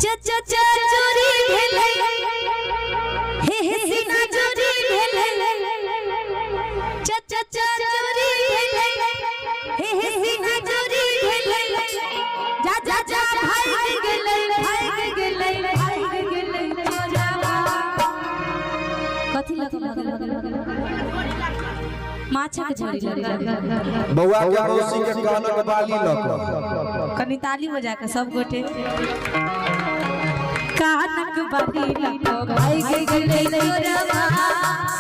चोरी भेले हे हे सीना चोरी भेले चोरी भेले हे हे सीना चोरी भेले जा जा जा भाग गेले चोरावा कथि माछा के झड़ी लगे बौआ के मौसी के कानक बाली लक कनी ताली बजा के सब गोटे कानक बाली लक भाई के गेले चोरावा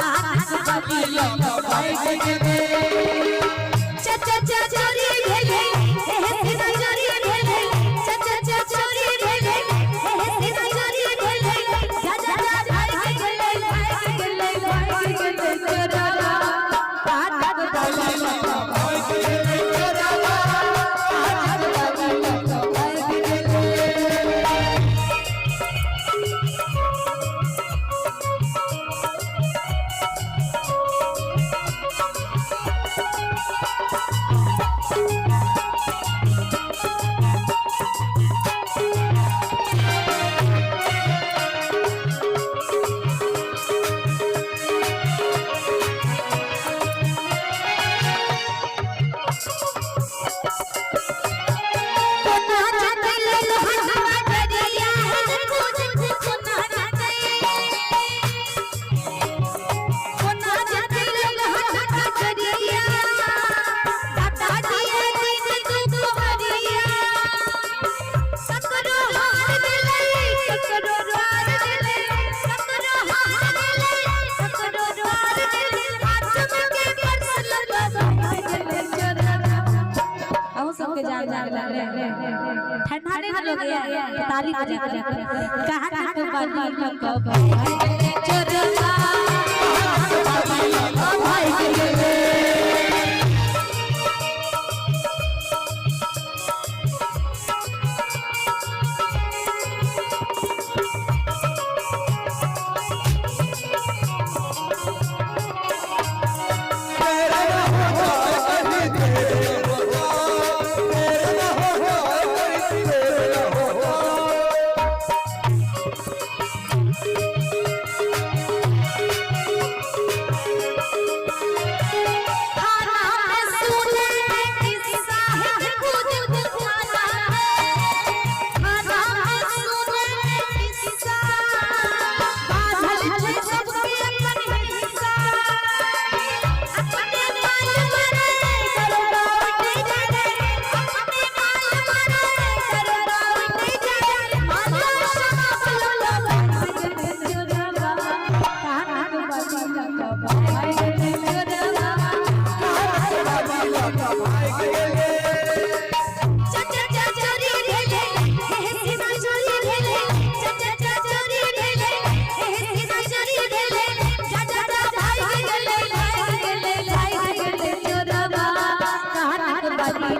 कानक बाली लक भाई के गेले चोरी भेले हे हे सीना चोरी भेले चोरी भेले हे हे सीना चोरी भेले जा जा जा भाई के गेले चोरावा कानक बाली लक भाई के गेले चोरावा कानक बाली लक भाई के गेले ठंडा नहीं हो गया ताली बजा के कहां को बाली लक भाई चोरवा भाई के गेले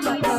भाई